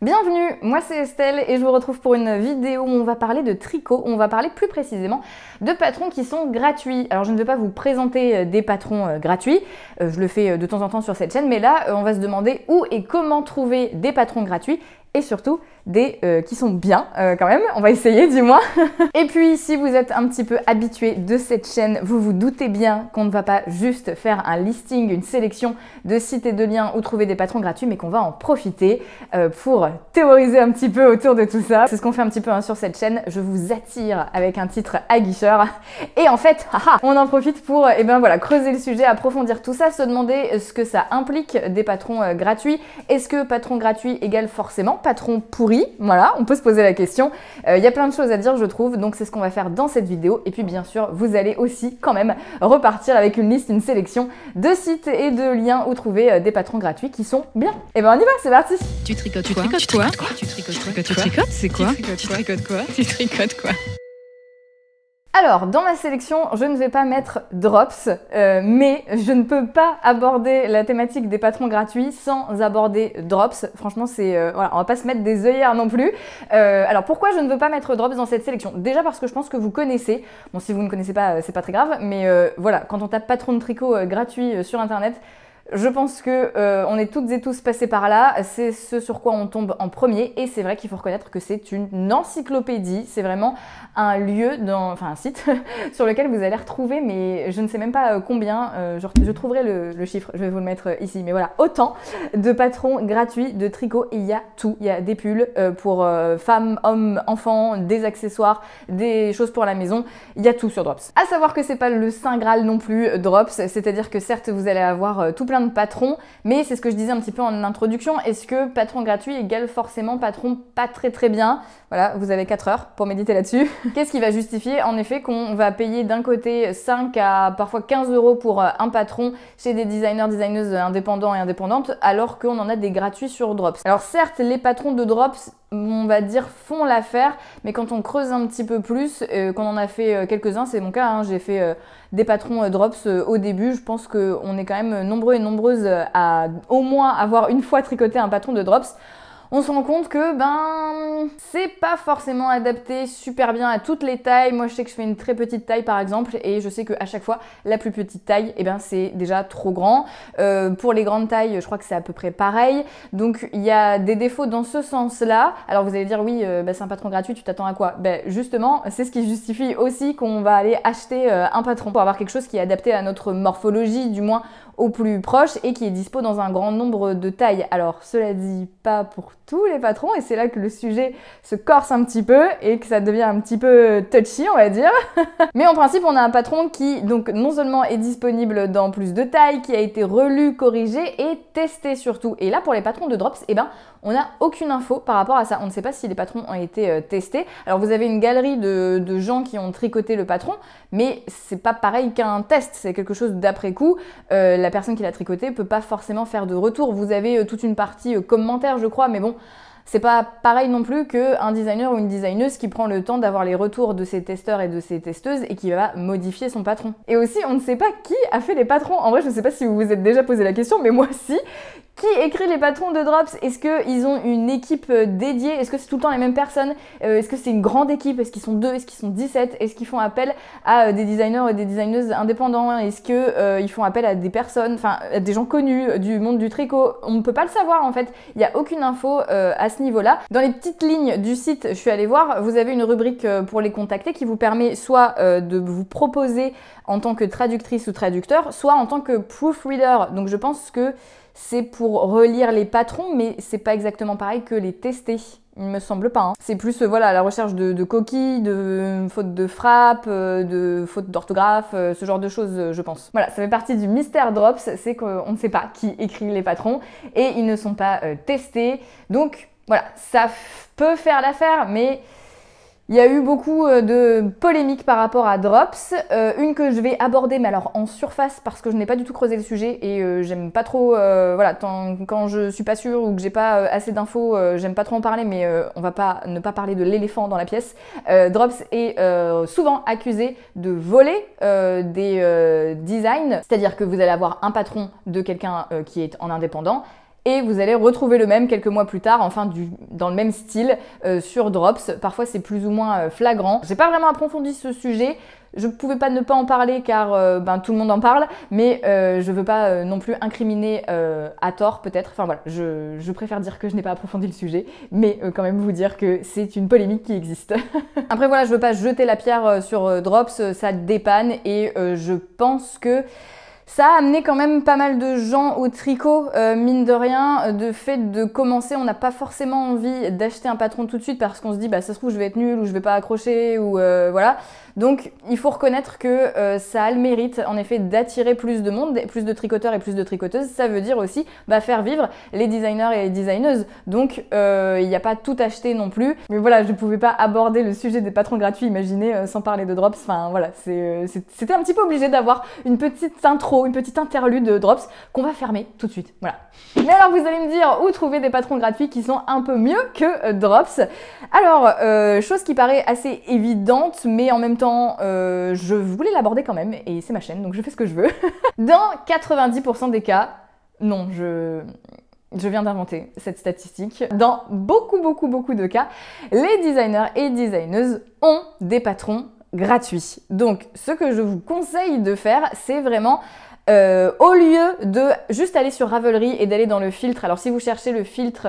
Bienvenue, moi c'est Estelle et je vous retrouve pour une vidéo où on va parler de tricot, où on va parler plus précisément de patrons qui sont gratuits. Alors je ne vais pas vous présenter des patrons gratuits, je le fais de temps en temps sur cette chaîne, mais là on va se demander où et comment trouver des patrons gratuits et surtout des qui sont bien quand même, on va essayer du moins. Et puis si vous êtes un petit peu habitué de cette chaîne, vous vous doutez bien qu'on ne va pas juste faire un listing, une sélection de sites et de liens où trouver des patrons gratuits, mais qu'on va en profiter pour théoriser un petit peu autour de tout ça. C'est ce qu'on fait un petit peu sur cette chaîne, je vous attire avec un titre aguicheur et en fait, on en profite pour voilà, creuser le sujet, approfondir tout ça, se demander ce que ça implique des patrons gratuits. Est-ce que patron gratuit égale forcément patron pourri? Voilà, on peut se poser la question. Il y a plein de choses à dire, je trouve, donc c'est ce qu'on va faire dans cette vidéo. Et puis bien sûr, vous allez aussi quand même repartir avec une liste, une sélection de sites et de liens où trouver des patrons gratuits qui sont bien. Et ben on y va, c'est parti. Tu tricotes quoi? Tu tricotes quoi? Tu tricotes? C'est quoi? Tu tricotes quoi? Tu tricotes quoi? Alors, dans ma sélection, je ne vais pas mettre drops, mais je ne peux pas aborder la thématique des patrons gratuits sans aborder drops. Franchement, voilà, on va pas se mettre des œillères non plus. Alors, pourquoi je ne veux pas mettre drops dans cette sélection? Déjà parce que je pense que vous connaissez. Bon, si vous ne connaissez pas, c'est pas très grave, mais voilà, quand on tape patron de tricot gratuit sur Internet, je pense que on est toutes et tous passés par là, c'est ce sur quoi on tombe en premier et c'est vrai qu'il faut reconnaître que c'est une encyclopédie, c'est vraiment un lieu, enfin un site sur lequel vous allez retrouver, mais je ne sais même pas combien, je trouverai le chiffre, je vais vous le mettre ici, mais voilà, autant de patrons gratuits de tricot et il y a tout, il y a des pulls pour femmes, hommes, enfants, des accessoires, des choses pour la maison, il y a tout sur Drops. À savoir que c'est pas le saint graal non plus Drops, c'est-à-dire que certes vous allez avoir tout plein de patrons, mais c'est ce que je disais un petit peu en introduction, est-ce que patron gratuit égale forcément patron pas très bien? Voilà, vous avez 4 heures pour méditer là-dessus. Qu'est-ce qui va justifier en effet qu'on va payer d'un côté 5 à parfois 15 € pour un patron chez des designers, designeuses indépendants et indépendantes, alors qu'on en a des gratuits sur Drops? Alors certes, les patrons de Drops, on va dire, font l'affaire, mais quand on creuse un petit peu plus, qu'on en a fait quelques-uns, c'est mon cas, hein, j'ai fait des patrons Drops au début, je pense qu'on est quand même nombreux et nombreuses à au moins avoir une fois tricoté un patron de Drops. On se rend compte que c'est pas forcément adapté super bien à toutes les tailles. Moi je sais que je fais une très petite taille par exemple et je sais qu'à chaque fois la plus petite taille c'est déjà trop grand. Pour les grandes tailles je crois que c'est à peu près pareil. Donc il y a des défauts dans ce sens là. Alors vous allez dire oui c'est un patron gratuit, tu t'attends à quoi? Justement c'est ce qui justifie aussi qu'on va aller acheter un patron pour avoir quelque chose qui est adapté à notre morphologie, du moins au plus proche et qui est dispo dans un grand nombre de tailles. Alors cela dit pas pour tous les patrons et c'est là que le sujet se corse un petit peu et que ça devient un petit peu touchy on va dire. Mais en principe on a un patron qui donc non seulement est disponible dans plus de tailles, qui a été relu, corrigé et testé surtout. Et là pour les patrons de Drops, on n'a aucune info par rapport à ça. On ne sait pas si les patrons ont été testés. Alors vous avez une galerie de gens qui ont tricoté le patron, mais c'est pas pareil qu'un test, c'est quelque chose d'après coup. La personne qui l'a tricoté peut pas forcément faire de retour. Vous avez toute une partie commentaire je crois, mais bon, c'est pas pareil non plus qu'un designer ou une designeuse qui prend le temps d'avoir les retours de ses testeurs et de ses testeuses et qui va modifier son patron. Et aussi, on ne sait pas qui a fait les patrons. En vrai, je ne sais pas si vous vous êtes déjà posé la question, mais moi si. Qui écrit les patrons de Drops? Est-ce qu'ils ont une équipe dédiée? Est-ce que c'est tout le temps les mêmes personnes? Est-ce que c'est une grande équipe? Est-ce qu'ils sont 2? Est-ce qu'ils sont 17? Est-ce qu'ils font appel à des designers et des designeuses indépendants? Est-ce qu'ils font appel à des personnes, enfin à des gens connus du monde du tricot? On ne peut pas le savoir en fait. Il n'y a aucune info à ce niveau-là. Dans les petites lignes du site, je suis allée voir, vous avez une rubrique pour les contacter qui vous permet soit de vous proposer en tant que traductrice ou traducteur, soit en tant que proofreader. Donc je pense que c'est pour relire les patrons, mais c'est pas exactement pareil que les tester. Il me semble pas. Hein. C'est plus voilà, la recherche de coquilles, de fautes de frappe, de fautes d'orthographe, ce genre de choses, je pense. Voilà, ça fait partie du mystère Drops, c'est qu'on ne sait pas qui écrit les patrons et ils ne sont pas testés. Donc voilà, ça peut faire l'affaire, mais il y a eu beaucoup de polémiques par rapport à Drops, une que je vais aborder mais alors en surface parce que je n'ai pas du tout creusé le sujet et j'aime pas trop, voilà, quand je suis pas sûre ou que j'ai pas assez d'infos, j'aime pas trop en parler, mais on va pas ne pas parler de l'éléphant dans la pièce. Drops est souvent accusé de voler des designs, c'est-à-dire que vous allez avoir un patron de quelqu'un qui est en indépendant et vous allez retrouver le même quelques mois plus tard, enfin dans le même style sur Drops. Parfois c'est plus ou moins flagrant. J'ai pas vraiment approfondi ce sujet. Je pouvais pas ne pas en parler car tout le monde en parle, mais je veux pas non plus incriminer à tort peut-être. Enfin voilà, je préfère dire que je n'ai pas approfondi le sujet, mais quand même vous dire que c'est une polémique qui existe. Après voilà, je veux pas jeter la pierre sur Drops, ça dépanne et je pense que ça a amené quand même pas mal de gens au tricot, mine de rien, de fait de commencer, on n'a pas forcément envie d'acheter un patron tout de suite parce qu'on se dit bah ça se trouve je vais être nulle ou je vais pas accrocher ou voilà. Donc il faut reconnaître que ça a le mérite en effet d'attirer plus de monde, plus de tricoteurs et plus de tricoteuses. Ça veut dire aussi faire vivre les designers et les designeuses. Donc il n'y a pas tout acheté non plus. Mais voilà, je ne pouvais pas aborder le sujet des patrons gratuits, imaginez, sans parler de Drops. Enfin voilà, c'était un petit peu obligé d'avoir une petite intro, une petite interlude de Drops qu'on va fermer tout de suite. Voilà. Mais alors vous allez me dire où trouver des patrons gratuits qui sont un peu mieux que Drops. Alors, chose qui paraît assez évidente, mais en même temps je voulais l'aborder quand même, et c'est ma chaîne, donc je fais ce que je veux. Dans 90% des cas, non, je viens d'inventer cette statistique. Dans beaucoup de cas, les designers et designeuses ont des patrons gratuits. Donc, ce que je vous conseille de faire, c'est vraiment au lieu de juste aller sur Ravelry et d'aller dans le filtre, alors si vous cherchez le filtre,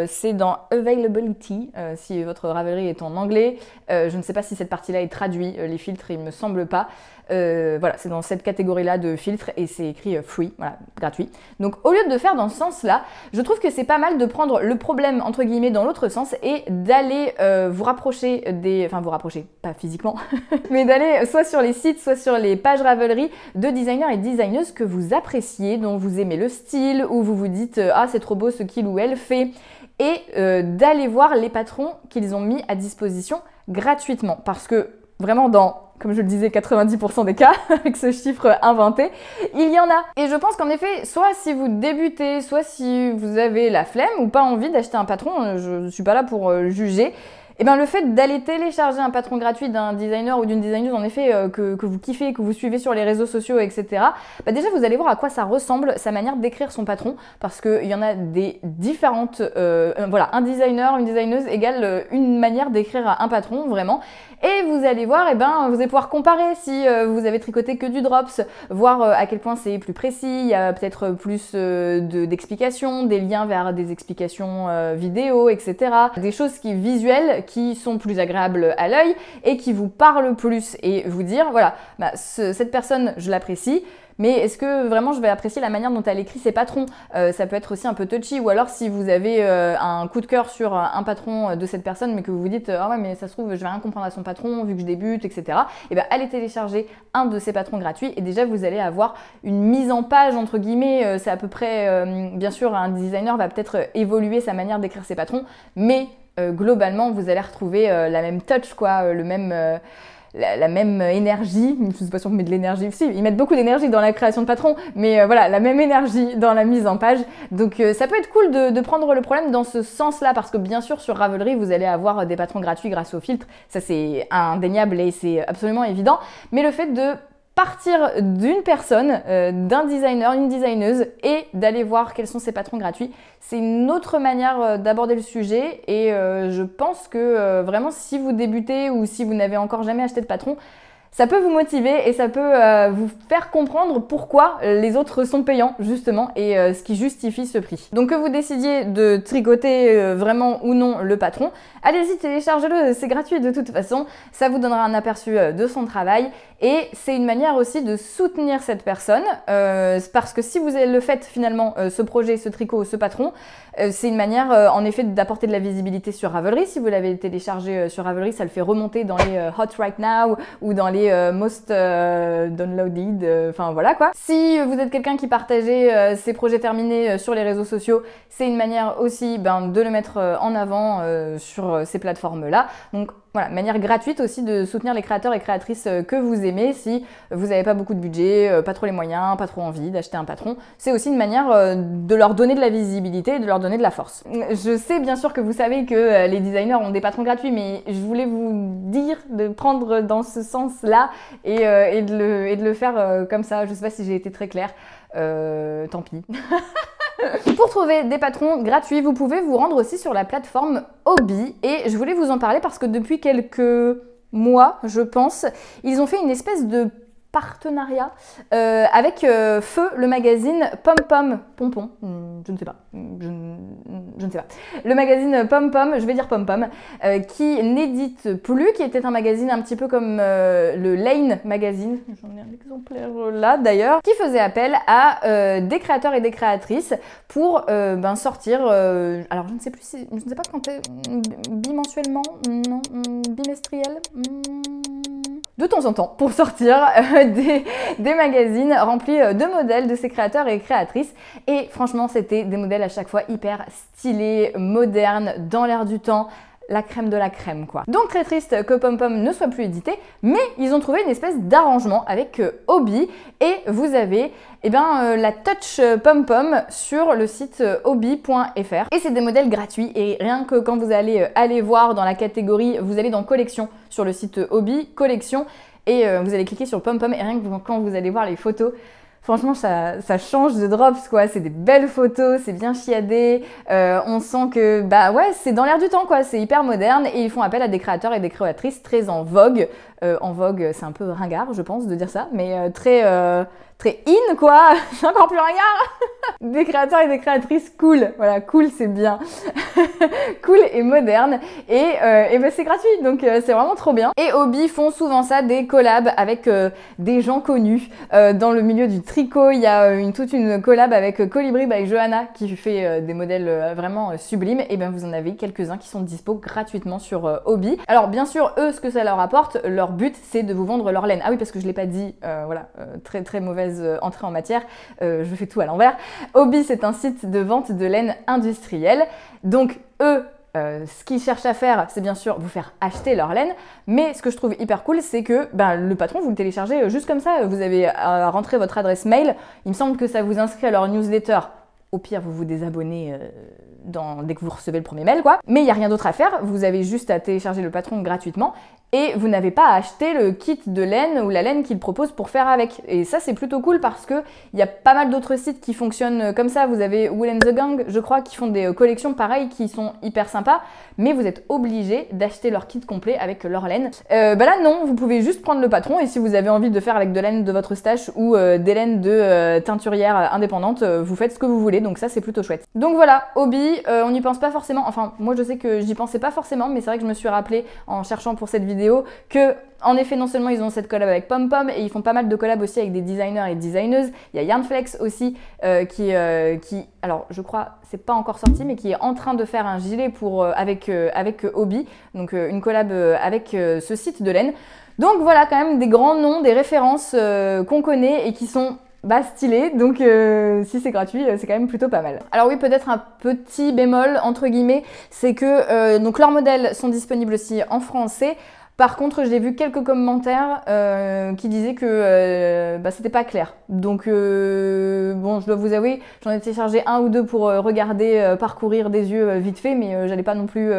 c'est dans Availability, si votre Ravelry est en anglais, je ne sais pas si cette partie-là est traduite, les filtres il me semble pas, voilà, c'est dans cette catégorie-là de filtres et c'est écrit free, voilà, gratuit. Donc au lieu de faire dans ce sens-là, je trouve que c'est pas mal de prendre le problème entre guillemets dans l'autre sens et d'aller vous rapprocher enfin vous rapprocher, pas physiquement, mais d'aller soit sur les sites, soit sur les pages Ravelry de designers et designeuses que vous appréciez, dont vous aimez le style, ou vous vous dites ah c'est trop beau ce qu'il ou elle fait, et d'aller voir les patrons qu'ils ont mis à disposition gratuitement, parce que vraiment comme je le disais, 90% des cas, avec ce chiffre inventé, il y en a. Et je pense qu'en effet, soit si vous débutez, soit si vous avez la flemme ou pas envie d'acheter un patron, je ne suis pas là pour juger, et bien le fait d'aller télécharger un patron gratuit d'un designer ou d'une designeuse en effet que vous kiffez, que vous suivez sur les réseaux sociaux, etc. Déjà vous allez voir à quoi ça ressemble, sa manière d'écrire son patron, parce qu'il y en a des différentes, voilà, un designer, une designeuse égale une manière d'écrire un patron, vraiment. Et vous allez voir, vous allez pouvoir comparer si vous avez tricoté que du Drops, voir à quel point c'est plus précis, il y a peut-être plus d'explications, des liens vers des explications vidéo, etc. Des choses visuelles qui sont plus agréables à l'œil et qui vous parlent plus, et vous dire, voilà, cette personne, je l'apprécie, mais est-ce que vraiment je vais apprécier la manière dont elle écrit ses patrons? Ça peut être aussi un peu touchy, ou alors si vous avez un coup de cœur sur un patron de cette personne, mais que vous vous dites ah ouais mais ça se trouve je vais rien comprendre à son patron vu que je débute, etc. Et allez télécharger un de ces patrons gratuits, et déjà vous allez avoir une mise en page entre guillemets. C'est à peu près, bien sûr un designer va peut-être évoluer sa manière d'écrire ses patrons, mais globalement vous allez retrouver la même touch, quoi, le même la même énergie. Je sais pas si on met de l'énergie, si, ils mettent beaucoup d'énergie dans la création de patrons, mais voilà, la même énergie dans la mise en page. Donc ça peut être cool de prendre le problème dans ce sens-là, parce que bien sûr sur Ravelry vous allez avoir des patrons gratuits grâce au filtre, ça c'est indéniable et c'est absolument évident, mais le fait de partir d'une personne, d'un designer, une designeuse, et d'aller voir quels sont ses patrons gratuits, c'est une autre manière d'aborder le sujet, et je pense que vraiment si vous débutez ou si vous n'avez encore jamais acheté de patron, ça peut vous motiver et ça peut vous faire comprendre pourquoi les autres sont payants justement, et ce qui justifie ce prix. Donc que vous décidiez de tricoter vraiment ou non le patron, allez-y, téléchargez-le, c'est gratuit de toute façon, ça vous donnera un aperçu de son travail, et c'est une manière aussi de soutenir cette personne, parce que si vous le faites finalement, ce projet, ce tricot, ce patron, c'est une manière en effet d'apporter de la visibilité sur Ravelry. Si vous l'avez téléchargé sur Ravelry, ça le fait remonter dans les Hot Right Now ou dans les Most Downloaded, enfin voilà quoi. Si vous êtes quelqu'un qui partageait ses projets terminés sur les réseaux sociaux, c'est une manière aussi de le mettre en avant sur ces plateformes-là. Donc voilà, manière gratuite aussi de soutenir les créateurs et créatrices que vous aimez. Si vous n'avez pas beaucoup de budget, pas trop les moyens, pas trop envie d'acheter un patron, c'est aussi une manière de leur donner de la visibilité et de leur donner de la force. Je sais bien sûr que vous savez que les designers ont des patrons gratuits, mais je voulais vous dire de prendre dans ce sens-là et de le faire comme ça. Je sais pas si j'ai été très claire, tant pis. Pour trouver des patrons gratuits, vous pouvez vous rendre aussi sur la plateforme Hobby. Et je voulais vous en parler parce que depuis quelques mois, je pense, ils ont fait une espèce de partenariat avec Feu, le magazine Pom Pom Pompon, je ne sais pas, je ne sais pas. Le magazine Pom Pom, je vais dire Pom Pom, qui n'édite plus, qui était un magazine un petit peu comme le Lane Magazine, j'en ai un exemplaire là d'ailleurs, qui faisait appel à des créateurs et des créatrices pour sortir, alors je ne sais plus si, je ne sais pas quand bimensuellement, non, bimestriel, de temps en temps pour sortir des magazines remplis de modèles de ces créateurs et créatrices. Et franchement, c'était des modèles à chaque fois hyper stylés, modernes, dans l'air du temps. La crème de la crème quoi. Donc très triste que Pom Pom ne soit plus édité, mais ils ont trouvé une espèce d'arrangement avec Hobby et vous avez la Touch Pom Pom sur le site hobby.fr et c'est des modèles gratuits et rien que quand vous allez aller voir dans la catégorie, vous allez dans collection sur le site Hobby, collection et vous allez cliquer sur Pom Pom et rien que quand vous allez voir les photos, franchement, ça change de drops, quoi. C'est des belles photos, c'est bien chiadé. On sent que, ouais, c'est dans l'air du temps, quoi. C'est hyper moderne et ils font appel à des créateurs et des créatrices très en vogue. En vogue, c'est un peu ringard, je pense, de dire ça, mais très in, quoi. C'est encore plus ringard. Des créateurs et des créatrices cool. Voilà, cool, c'est bien. Cool et moderne. Et c'est gratuit, donc c'est vraiment trop bien. Et Hobby font souvent ça, des collabs avec des gens connus. Dans le milieu du tricot, il y a toute une collab avec Colibri by Johanna qui fait des modèles vraiment sublimes. Et bien vous en avez quelques-uns qui sont dispo gratuitement sur Hobby. Alors bien sûr, eux, ce que ça leur apporte, leur but, c'est de vous vendre leur laine. Ah oui, parce que je l'ai pas dit, voilà, très mauvaise entrée en matière. Je fais tout à l'envers. Hobby, c'est un site de vente de laine industrielle. Donc eux, ce qu'ils cherchent à faire, c'est bien sûr vous faire acheter leur laine, mais ce que je trouve hyper cool, c'est que le patron, vous le téléchargez juste comme ça, vous avez à rentrer votre adresse mail, il me semble que ça vous inscrit à leur newsletter. Au pire, vous vous désabonnez dès que vous recevez le premier mail, quoi. Mais il n'y a rien d'autre à faire, vous avez juste à télécharger le patron gratuitement et vous n'avez pas à acheter le kit de laine ou la laine qu'il propose pour faire avec. Et ça, c'est plutôt cool parce que il y a pas mal d'autres sites qui fonctionnent comme ça. Vous avez Wool & the Gang, je crois, qui font des collections pareilles qui sont hyper sympas, mais vous êtes obligé d'acheter leur kit complet avec leur laine. Là, non, vous pouvez juste prendre le patron et si vous avez envie de faire avec de la laine de votre stash ou des laines de teinturière indépendante, vous faites ce que vous voulez. Donc ça, c'est plutôt chouette. Donc voilà, Hobby, on n'y pense pas forcément. Enfin, moi, je sais que j'y pensais pas forcément, mais c'est vrai que je me suis rappelé en cherchant pour cette vidéo que, en effet, non seulement ils ont cette collab avec Pom Pom, et ils font pas mal de collabs aussi avec des designers et designeuses. Il y a Yarnflex aussi qui, alors je crois, c'est pas encore sorti, mais qui est en train de faire un gilet avec Hobby, donc une collab avec ce site de laine. Donc voilà, quand même des grands noms, des références qu'on connaît et qui sont stylé, donc si c'est gratuit, c'est quand même plutôt pas mal. Alors oui, peut-être un petit bémol, entre guillemets, c'est que donc leurs modèles sont disponibles aussi en français. Par contre, j'ai vu quelques commentaires qui disaient que c'était pas clair. Donc bon, je dois vous avouer, j'en ai téléchargé un ou deux pour regarder, parcourir des yeux vite fait, mais j'allais pas non plus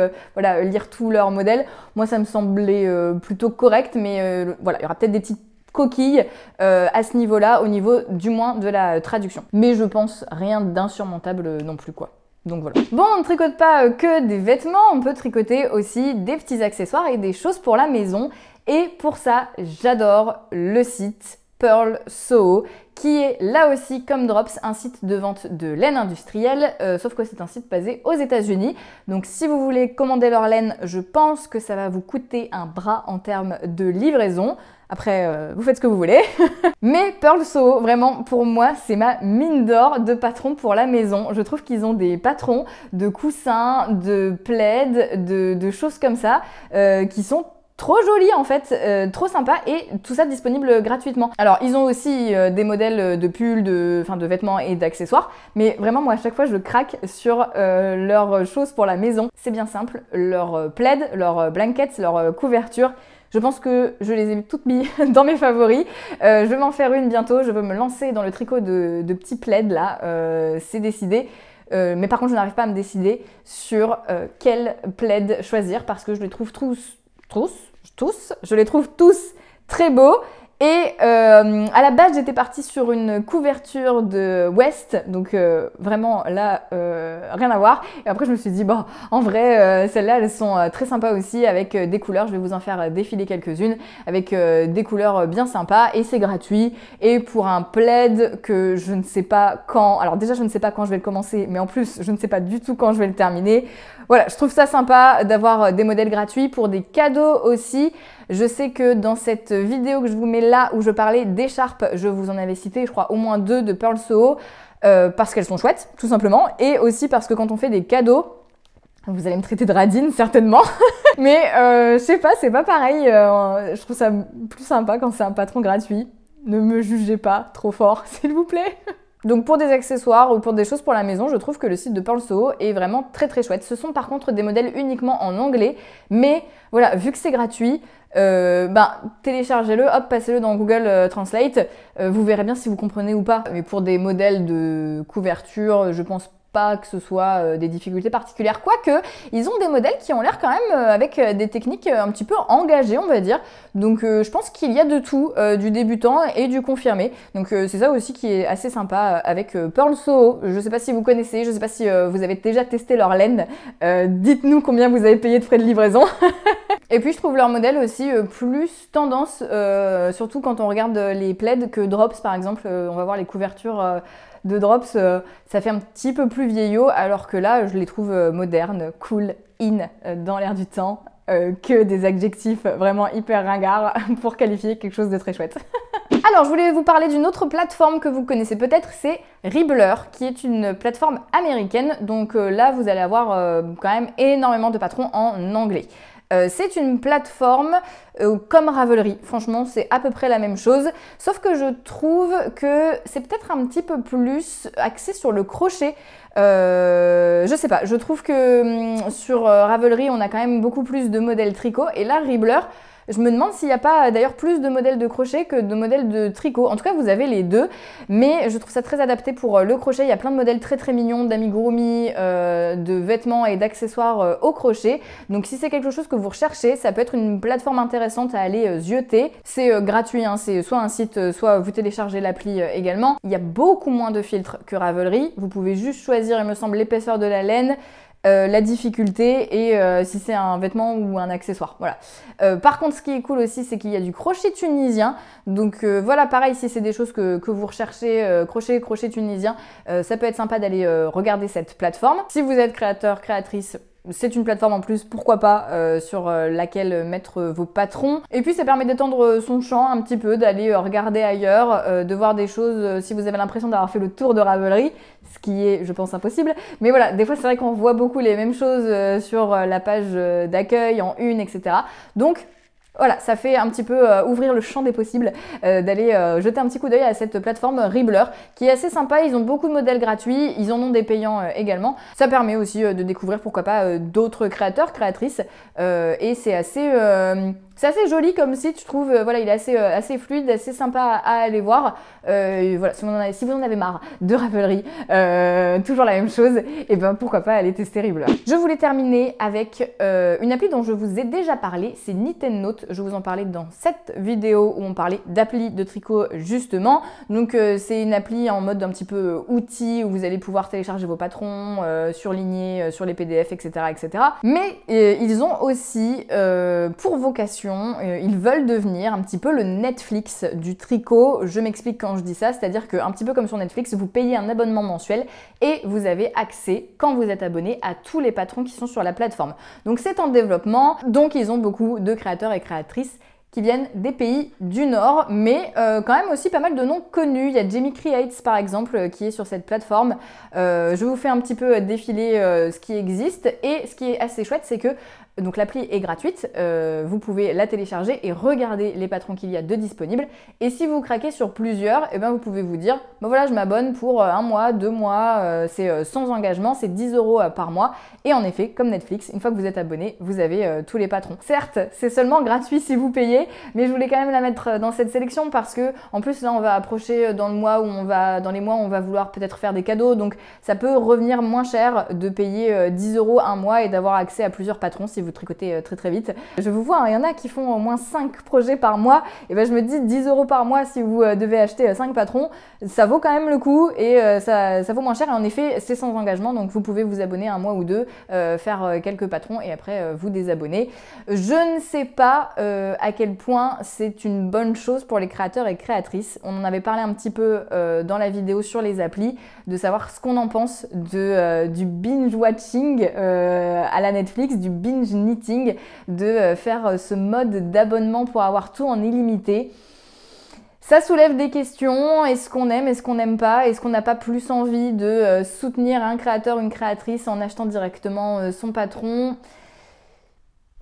lire tous leurs modèles. Moi, ça me semblait plutôt correct, mais voilà, il y aura peut-être des petites coquilles à ce niveau-là, au niveau du moins de la traduction. Mais je pense rien d'insurmontable non plus, quoi. Donc voilà. Bon, on ne tricote pas que des vêtements, on peut tricoter aussi des petits accessoires et des choses pour la maison. Et pour ça, j'adore le site Pearl Sew, qui est là aussi, comme Drops, un site de vente de laine industrielle, sauf que c'est un site basé aux États-Unis. Donc si vous voulez commander leur laine, je pense que ça va vous coûter un bras en termes de livraison. Après, vous faites ce que vous voulez. Mais Pearl Sew, vraiment, pour moi, c'est ma mine d'or de patrons pour la maison. Je trouve qu'ils ont des patrons de coussins, de plaids, de choses comme ça, qui sont trop jolis en fait, trop sympa et tout ça disponible gratuitement. Alors ils ont aussi des modèles de pulls, de vêtements et d'accessoires, mais vraiment moi à chaque fois je craque sur leurs choses pour la maison. C'est bien simple, leurs plaids, leurs blankets, leurs couvertures. Je pense que je les ai toutes mis dans mes favoris. Je vais m'en faire une bientôt, je veux me lancer dans le tricot de petits plaids là, c'est décidé. Mais par contre je n'arrive pas à me décider sur quel plaid choisir parce que je les trouve je les trouve tous très beaux Et à la base, j'étais partie sur une couverture de West, donc vraiment là, rien à voir. Et après, je me suis dit, bon, en vrai, celles-là, elles sont très sympas aussi avec des couleurs. Je vais vous en faire défiler quelques-unes avec des couleurs bien sympas et c'est gratuit. Et pour un plaid que je ne sais pas quand, alors déjà, je ne sais pas quand je vais le commencer, mais en plus, je ne sais pas du tout quand je vais le terminer. Voilà, je trouve ça sympa d'avoir des modèles gratuits pour des cadeaux aussi. Je sais que dans cette vidéo que je vous mets là où je parlais d'écharpes, je vous en avais cité, je crois, au moins 2 de Pearl Soho parce qu'elles sont chouettes, tout simplement. Et aussi parce que quand on fait des cadeaux, vous allez me traiter de radine certainement, mais je sais pas, c'est pas pareil. Je trouve ça plus sympa quand c'est un patron gratuit. Ne me jugez pas trop fort, s'il vous plaît. Donc pour des accessoires ou pour des choses pour la maison, je trouve que le site de Pearl Soho est vraiment très très chouette. Ce sont par contre des modèles uniquement en anglais, mais voilà, vu que c'est gratuit, téléchargez-le, hop, passez-le dans Google Translate, vous verrez bien si vous comprenez ou pas. Mais pour des modèles de couverture, je pense pas que ce soit des difficultés particulières, quoique ils ont des modèles qui ont l'air quand même avec des techniques un petit peu engagées, on va dire. Donc je pense qu'il y a de tout, du débutant et du confirmé. Donc c'est ça aussi qui est assez sympa avec Pearl Soho. Je sais pas si vous connaissez, je sais pas si vous avez déjà testé leur laine. Dites-nous combien vous avez payé de frais de livraison. Et puis je trouve leur modèle aussi plus tendance, surtout quand on regarde les plaids que Drops par exemple. On va voir les couvertures de Drops, ça fait un petit peu plus vieillot, alors que là, je les trouve modernes, cool, in, dans l'air du temps, que des adjectifs vraiment hyper ringards pour qualifier quelque chose de très chouette. Alors, je voulais vous parler d'une autre plateforme que vous connaissez peut-être, c'est Ribbler, qui est une plateforme américaine. Donc là, vous allez avoir quand même énormément de patrons en anglais. C'est une plateforme comme Ravelry, franchement c'est à peu près la même chose, sauf que je trouve que c'est peut-être un petit peu plus axé sur le crochet. Je sais pas, je trouve que sur Ravelry on a quand même beaucoup plus de modèles tricot et là Ribbler, je me demande s'il n'y a pas d'ailleurs plus de modèles de crochet que de modèles de tricot. En tout cas, vous avez les deux, mais je trouve ça très adapté pour le crochet. Il y a plein de modèles très très mignons d'amigurumi, de vêtements et d'accessoires au crochet. Donc si c'est quelque chose que vous recherchez, ça peut être une plateforme intéressante à aller zioter. C'est gratuit, hein, c'est soit un site, soit vous téléchargez l'appli également. Il y a beaucoup moins de filtres que Ravelry. Vous pouvez juste choisir, il me semble, l'épaisseur de la laine, la difficulté et si c'est un vêtement ou un accessoire. Voilà. Par contre, ce qui est cool aussi, c'est qu'il y a du crochet tunisien. Donc voilà, pareil, si c'est des choses que vous recherchez, crochet tunisien, ça peut être sympa d'aller regarder cette plateforme. Si vous êtes créateur, créatrice, c'est une plateforme en plus, pourquoi pas, sur laquelle mettre vos patrons. Et puis ça permet d'étendre son champ un petit peu, d'aller regarder ailleurs, de voir des choses si vous avez l'impression d'avoir fait le tour de Ravelry, ce qui est, je pense, impossible. Mais voilà, des fois c'est vrai qu'on voit beaucoup les mêmes choses sur la page d'accueil, en une, etc. Donc voilà, ça fait un petit peu ouvrir le champ des possibles, d'aller jeter un petit coup d'œil à cette plateforme Ribbler qui est assez sympa. Ils ont beaucoup de modèles gratuits, ils en ont des payants également. Ça permet aussi de découvrir pourquoi pas d'autres créateurs, créatrices et c'est assez joli comme site, je trouve. Voilà, il est assez fluide, assez sympa à aller voir. Voilà, si vous en avez marre de Ravelry, toujours la même chose, et ben pourquoi pas aller tester Ribbler. Je voulais terminer avec une appli dont je vous ai déjà parlé, c'est Knit & Note. Je vous en parlais dans cette vidéo où on parlait d'appli de tricot justement. Donc c'est une appli en mode un petit peu outil où vous allez pouvoir télécharger vos patrons, surligner sur les PDF, etc. etc. Mais ils ont aussi pour vocation, ils veulent devenir un petit peu le Netflix du tricot. Je m'explique quand je dis ça, c'est-à-dire qu'un petit peu comme sur Netflix, vous payez un abonnement mensuel et vous avez accès, quand vous êtes abonné, à tous les patrons qui sont sur la plateforme. Donc c'est en développement, donc ils ont beaucoup de créateurs et créatrices qui viennent des pays du Nord, mais quand même aussi pas mal de noms connus. Il y a Jamie Creates par exemple qui est sur cette plateforme. Je vous fais un petit peu défiler ce qui existe et ce qui est assez chouette, c'est que donc l'appli est gratuite, vous pouvez la télécharger et regarder les patrons qu'il y a de disponibles. Et si vous craquez sur plusieurs, et ben vous pouvez vous dire, bon voilà, je m'abonne pour un mois, 2 mois, c'est sans engagement, c'est 10 € par mois. Et en effet, comme Netflix, une fois que vous êtes abonné, vous avez tous les patrons. Certes, c'est seulement gratuit si vous payez, abonner, mais je voulais quand même la mettre dans cette sélection parce que en plus là on va approcher dans le mois où dans les mois où on va vouloir peut-être faire des cadeaux, donc ça peut revenir moins cher de payer 10 € un mois et d'avoir accès à plusieurs patrons si vous tricotez très vite. Je vous vois, il y en a qui font au moins 5 projets par mois, et ben je me dis 10 € par mois si vous devez acheter 5 patrons, ça vaut quand même le coup et ça vaut moins cher, et en effet c'est sans engagement, donc vous pouvez vous abonner un mois ou deux, faire quelques patrons et après vous désabonner. Je ne sais pas à quel point c'est une bonne chose pour les créateurs et créatrices. On en avait parlé un petit peu dans la vidéo sur les applis, de savoir ce qu'on en pense du binge watching à la Netflix, du binge knitting, de faire ce mode d'abonnement pour avoir tout en illimité. Ça soulève des questions. Est-ce qu'on aime, est-ce qu'on n'aime pas? Est-ce qu'on n'a pas plus envie de soutenir un créateur, une créatrice en achetant directement son patron?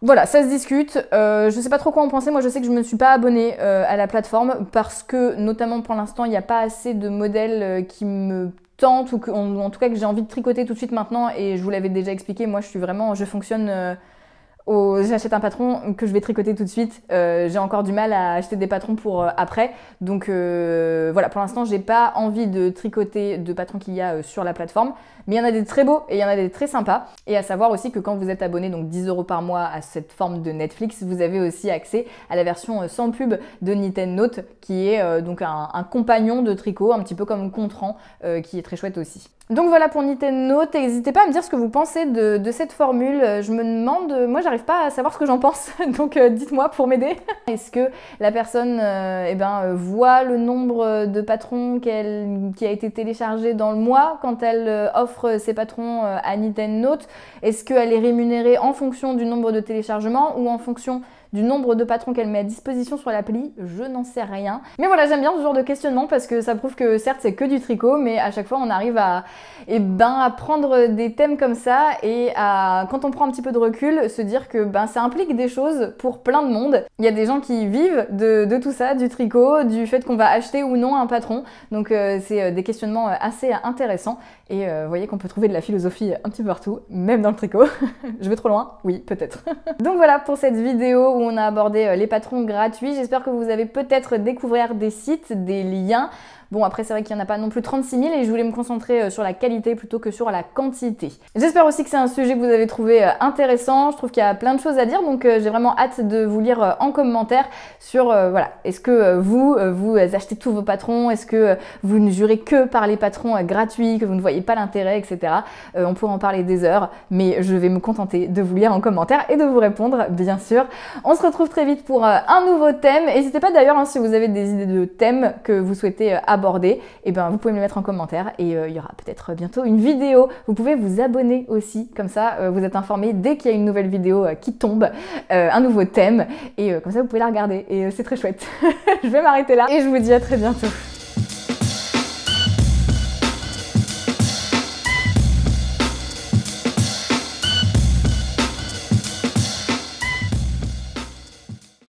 Voilà, ça se discute. Je sais pas trop quoi en penser. Moi, je sais que je me suis pas abonnée à la plateforme parce que, notamment pour l'instant, il n'y a pas assez de modèles qui me tentent, ou en tout cas que j'ai envie de tricoter tout de suite maintenant. Et je vous l'avais déjà expliqué, moi je fonctionne j'achète un patron que je vais tricoter tout de suite. J'ai encore du mal à acheter des patrons pour après. Donc voilà, pour l'instant, j'ai pas envie de tricoter de patrons qu'il y a sur la plateforme. Mais il y en a des très beaux et il y en a des très sympas. Et à savoir aussi que quand vous êtes abonné, donc 10 € par mois à cette forme de Netflix, vous avez aussi accès à la version sans pub de Knit & Note, qui est donc un compagnon de tricot, un petit peu comme Contran, qui est très chouette aussi. Donc voilà pour Knit & Note. N'hésitez pas à me dire ce que vous pensez de cette formule. Je me demande, moi j'arrive pas à savoir ce que j'en pense, donc dites-moi pour m'aider. Est-ce que la personne voit le nombre de patrons qui a été téléchargé dans le mois quand elle offre ses patrons à Knit & Note? Est-ce qu'elle est rémunérée en fonction du nombre de téléchargements ou en fonction du nombre de patrons qu'elle met à disposition sur l'appli? Je n'en sais rien. Mais voilà, j'aime bien ce genre de questionnement parce que ça prouve que certes c'est que du tricot, mais à chaque fois on arrive à prendre des thèmes comme ça et quand on prend un petit peu de recul, se dire que ça implique des choses pour plein de monde. Il y a des gens qui vivent de tout ça, du tricot, du fait qu'on va acheter ou non un patron. Donc c'est des questionnements assez intéressants. Et vous voyez qu'on peut trouver de la philosophie un petit peu partout, même dans le tricot. Je vais trop loin? Oui, peut-être. Donc voilà pour cette vidéo où on a abordé les patrons gratuits. J'espère que vous avez peut-être découvert des sites, des liens. Bon, après, c'est vrai qu'il n'y en a pas non plus 36 000 et je voulais me concentrer sur la qualité plutôt que sur la quantité. J'espère aussi que c'est un sujet que vous avez trouvé intéressant. Je trouve qu'il y a plein de choses à dire, donc j'ai vraiment hâte de vous lire en commentaire sur, voilà, est-ce que vous achetez tous vos patrons? Est-ce que vous ne jurez que par les patrons gratuits, que vous ne voyez pas l'intérêt, etc. On pourrait en parler des heures, mais je vais me contenter de vous lire en commentaire et de vous répondre, bien sûr. On se retrouve très vite pour un nouveau thème. N'hésitez pas d'ailleurs, si vous avez des idées de thèmes que vous souhaitez aborder, et vous pouvez me les mettre en commentaire et il y aura peut-être bientôt une vidéo. Vous pouvez vous abonner aussi, comme ça vous êtes informé dès qu'il y a une nouvelle vidéo qui tombe, un nouveau thème, et comme ça vous pouvez la regarder et c'est très chouette. Je vais m'arrêter là et je vous dis à très bientôt.